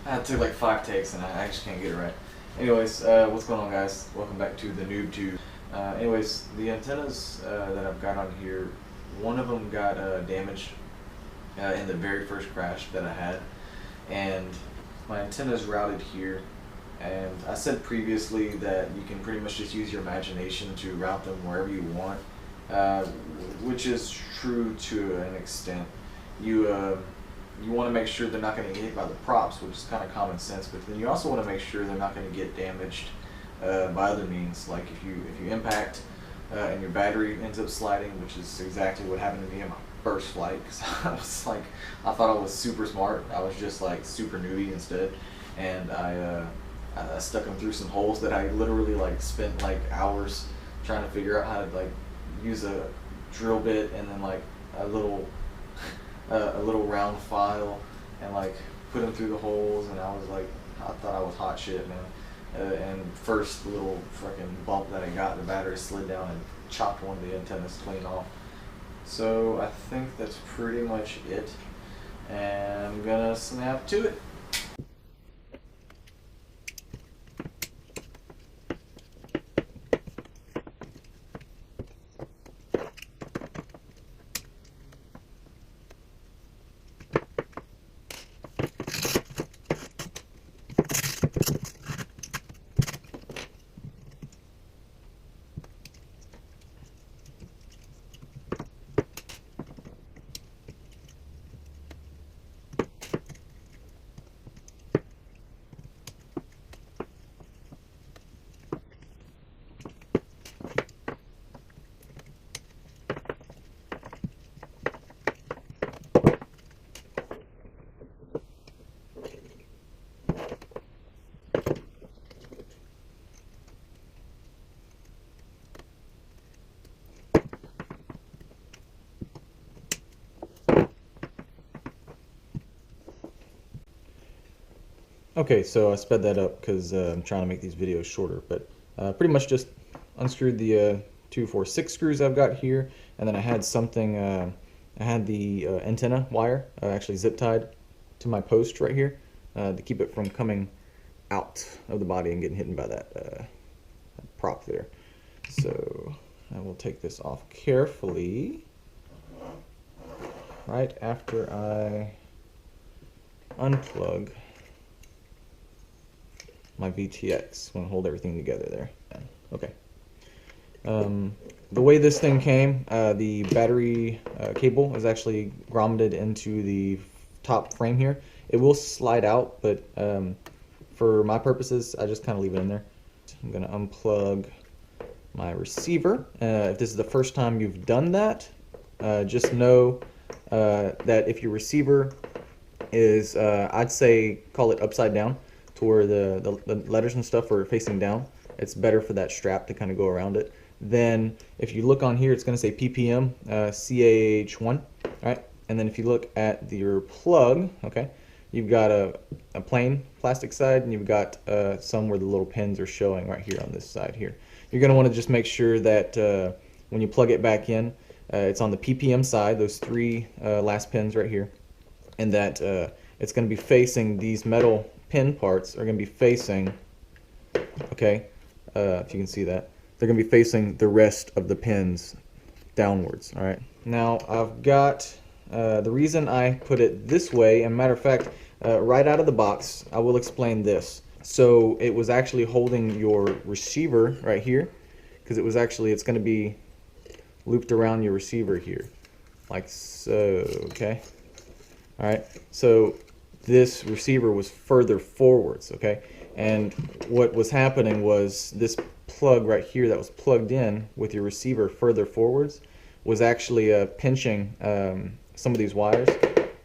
That took like 5 takes and I just can't get it right. Anyways, what's going on, guys? Welcome back to the noob-tube. Anyways, the antennas that I've got on here, one of them got damaged in the very first crash that I had, and my antenna's routed here. And I said previously that you can pretty much just use your imagination to route them wherever you want, which is true to an extent. You want to make sure they're not going to get hit by the props, which is kind of common sense, but then you also want to make sure they're not going to get damaged by other means, like if you impact and your battery ends up sliding, which is exactly what happened to me in my first flight, because I thought I was super smart. I was just like super newbie instead, and I stuck them through some holes that I literally like spent like hours trying to figure out how to like use a drill bit and then like a little round file and like put them through the holes, and I thought I was hot shit, man. And first little freaking bump that I got, the battery slid down and chopped one of the antennas clean off. So I think that's pretty much it, and I'm gonna snap to it. Okay, so I sped that up because I'm trying to make these videos shorter, but pretty much just unscrewed the 2, 4, 6 screws I've got here, and then I had something, I had the antenna wire actually zip tied to my post right here to keep it from coming out of the body and getting hit by that prop there. So I will take this off carefully right after I unplug my VTX. I'm gonna hold everything together there. Okay. The way this thing came, the battery cable is actually grommeted into the top frame here. It will slide out, but for my purposes, I just kind of leave it in there. I'm gonna unplug my receiver. If this is the first time you've done that, just know that if your receiver is, I'd say, call it upside down, to where the letters and stuff are facing down. It's better for that strap to kind of go around it. Then if you look on here, it's going to say PPM CAH1, right? And then if you look at your plug, okay, you've got a plain plastic side, and you've got some where the little pins are showing right here on this side here. You're going to want to just make sure that when you plug it back in, it's on the PPM side, those 3 last pins right here, and that it's going to be facing these metal pin parts are going to be facing, okay, if you can see that, they're going to be facing the rest of the pins downwards. All right, now I've got the reason I put it this way, and matter of fact, right out of the box, I will explain this. So it was actually holding your receiver right here, because it was actually, it's going to be looped around your receiver here, like so, okay? All right, so this receiver was further forwards, okay? And what was happening was this plug right here that was plugged in with your receiver further forwards was actually pinching some of these wires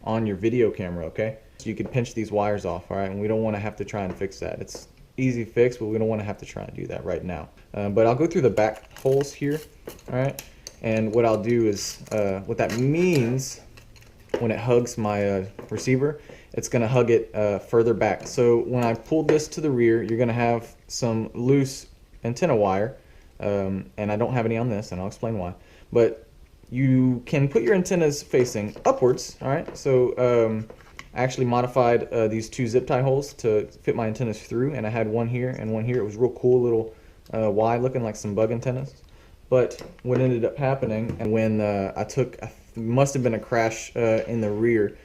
on your video camera, okay? So you could pinch these wires off, all right? And we don't want to have to try and fix that. It's easy fix, but we don't want to have to try and do that right now. But I'll go through the back holes here, all right? And what I'll do is, what that means when it hugs my receiver, it's going to hug it further back. So when I pull this to the rear, you're going to have some loose antenna wire, and I don't have any on this, and I'll explain why. But you can put your antennas facing upwards, all right? So I actually modified these two zip tie holes to fit my antennas through, and I had one here and one here. It was real cool, little wide looking like some bug antennas. But what ended up happening, and when I took, must have been a crash in the rear,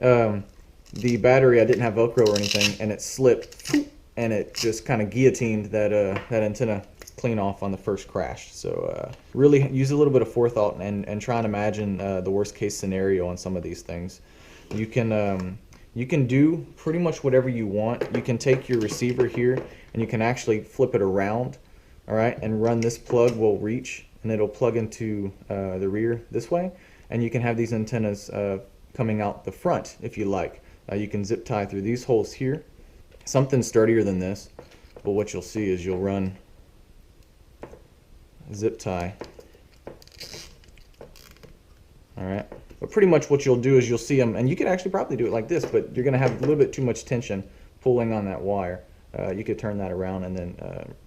the battery, I didn't have Velcro or anything, and it slipped, and it just kind of guillotined that antenna clean off on the first crash. So really use a little bit of forethought and try and imagine the worst case scenario on some of these things. You can do pretty much whatever you want. You can take your receiver here and you can actually flip it around, all right, and run this plug will reach, and it'll plug into the rear this way, and you can have these antennas coming out the front if you like. You can zip tie through these holes here. Something sturdier than this, but what you'll see is you'll run zip tie. All right, but pretty much what you'll do is you'll see them, and you could actually probably do it like this, but you're going to have a little bit too much tension pulling on that wire. You could turn that around and then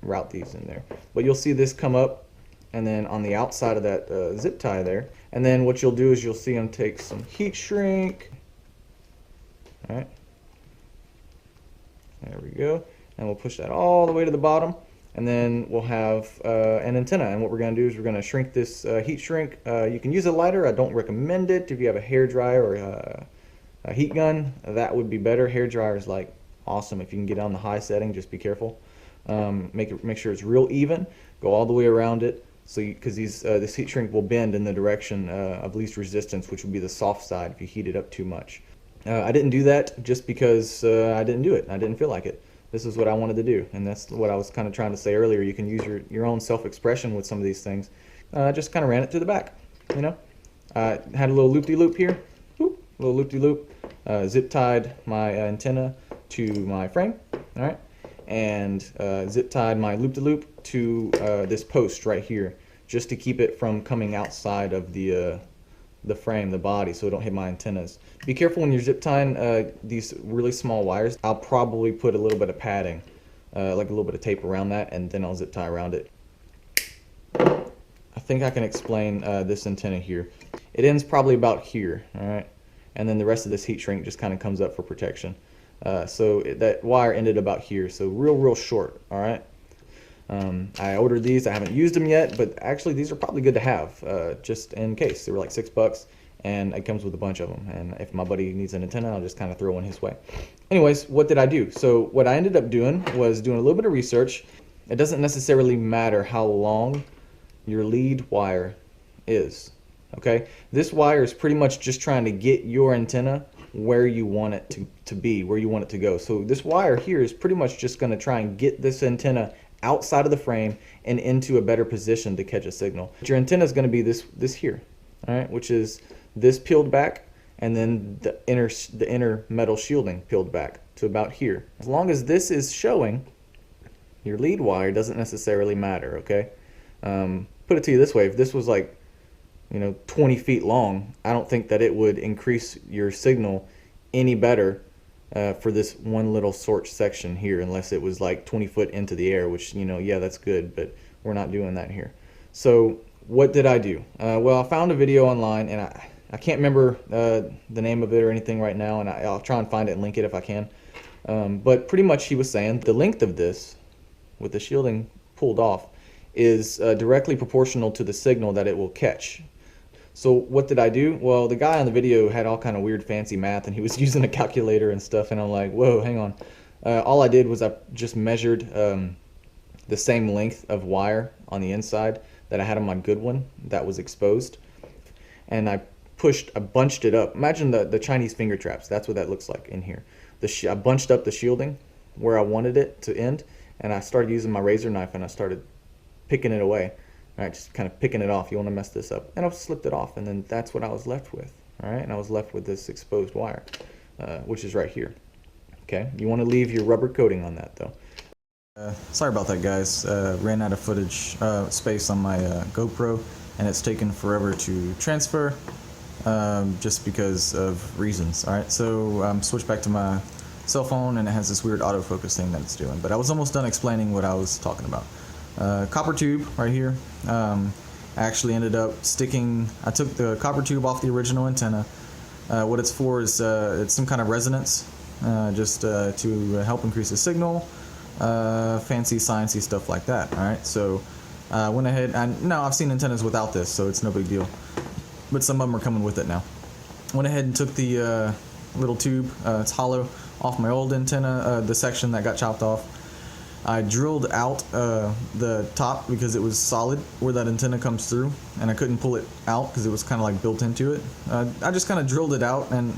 route these in there. But you'll see this come up, and then on the outside of that zip tie there, and then what you'll do is you'll see them take some heat shrink. All right, there we go, and we'll push that all the way to the bottom, and then we'll have an antenna. And what we're going to do is we're going to shrink this heat shrink. You can use a lighter. I don't recommend it. If you have a hair dryer or a heat gun, that would be better. Hair dryer is like awesome if you can get on the high setting. Just be careful. Make sure it's real even. Go all the way around it, so because this heat shrink will bend in the direction of least resistance, which would be the soft side if you heat it up too much. I didn't do that just because I didn't do it. I didn't feel like it. This is what I wanted to do, and that's what I was kind of trying to say earlier. You can use your own self-expression with some of these things. Just kind of ran it to the back, you know. Had a little loop-de-loop here, whoop, little loop-de-loop. Zip tied my antenna to my frame, all right, and zip tied my loop-de-loop to this post right here, just to keep it from coming outside of the frame, the body, so it don't hit my antennas. Be careful when you're zip tying these really small wires. I'll probably put a little bit of padding, like a little bit of tape around that, and then I'll zip tie around it. I think I can explain this antenna here. It ends probably about here, all right, and then the rest of this heat shrink just kind of comes up for protection. That wire ended about here, so real short, all right. I ordered these. I haven't used them yet, but actually these are probably good to have, just in case. They were like $6, and it comes with a bunch of them, and if my buddy needs an antenna, I'll just kind of throw one his way. Anyways, what did I do? So what I ended up doing was doing a little bit of research. It doesn't necessarily matter how long your lead wire is, okay? This wire is pretty much just trying to get your antenna where you want it to be, where you want it to go. So this wire here is pretty much just going to try and get this antenna outside of the frame and into a better position to catch a signal. Your antenna is going to be this here, all right, which is this peeled back, and then the inner metal shielding peeled back to about here. As long as this is showing, your lead wire doesn't necessarily matter, okay? Put it to you this way: if this was like, 20 feet long, I don't think that it would increase your signal any better for this one little sort section here, unless it was like 20 foot into the air, which, yeah, that's good, but we're not doing that here. So what did I do? Well, I found a video online, and I can't remember the name of it or anything right now, and I'll try and find it and link it if I can. But pretty much he was saying the length of this, with the shielding pulled off, is directly proportional to the signal that it will catch. So what did I do? Well, the guy on the video had all kind of weird fancy math, and he was using a calculator and stuff, and I'm like, whoa, hang on. All I did was I just measured the same length of wire on the inside that I had on my good one that was exposed, and I bunched it up. Imagine the Chinese finger traps. That's what that looks like in here. I bunched up the shielding where I wanted it to end, and I started using my razor knife, and I started picking it away. All right, just kind of picking it off. You want to mess this up, and I slipped it off, and then that's what I was left with. All right, and I was left with this exposed wire, which is right here. Okay, you want to leave your rubber coating on that though. Sorry about that, guys. Ran out of footage space on my GoPro, and it's taken forever to transfer, just because of reasons. All right, so switched back to my cell phone, and it has this weird autofocus thing that it's doing. But I was almost done explaining what I was talking about. Copper tube right here. I actually ended up I took the copper tube off the original antenna, What it's for is it's some kind of resonance, just to help increase the signal, fancy sciencey stuff like that. All right, so I went ahead and now I've seen antennas without this, so it's no big deal, but some of them are coming with it now. Went ahead and took the little tube, it's hollow, off my old antenna, the section that got chopped off. I drilled out the top because it was solid where that antenna comes through, and I couldn't pull it out because it was kind of like built into it. I just kind of drilled it out, and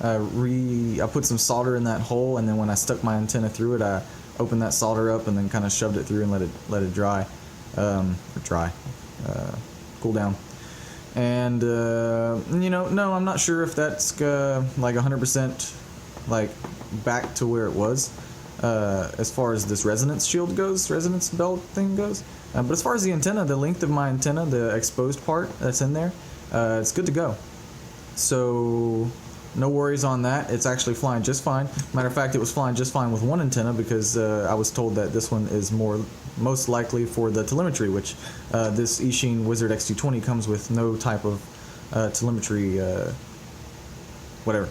I put some solder in that hole, and then when I stuck my antenna through it, I opened that solder up and then kind of shoved it through and let it dry, cool down. And you know, no, I'm not sure if that's like 100% like back to where it was. As far as this resonance shield goes, resonance belt thing goes. But as far as the antenna, the length of my antenna, the exposed part that's in there, it's good to go. So no worries on that. It's actually flying just fine. Matter of fact, it was flying just fine with one antenna because I was told that this one is most likely for the telemetry, which this Hooshion Wizard X220 comes with no type of telemetry, whatever.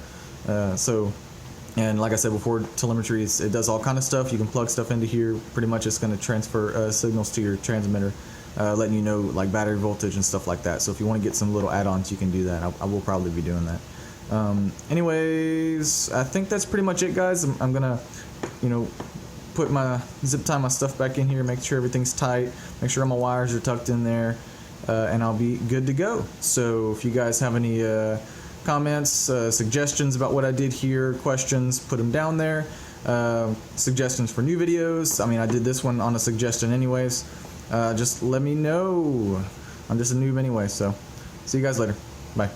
And like I said before, telemetry it does all kind of stuff. You can plug stuff into here. Pretty much it's going to transfer signals to your transmitter, letting you know like battery voltage and stuff like that. So if you want to get some little add-ons, you can do that. I will probably be doing that. Anyways, I think that's pretty much it, guys. I'm gonna, you know, tie my stuff back in here, make sure everything's tight, make sure all my wires are tucked in there, and I'll be good to go. So if you guys have any comments, suggestions about what I did here, questions, put them down there. Suggestions for new videos. I mean, I did this one on a suggestion anyways. Just let me know. I'm just a noob anyway, so see you guys later. Bye.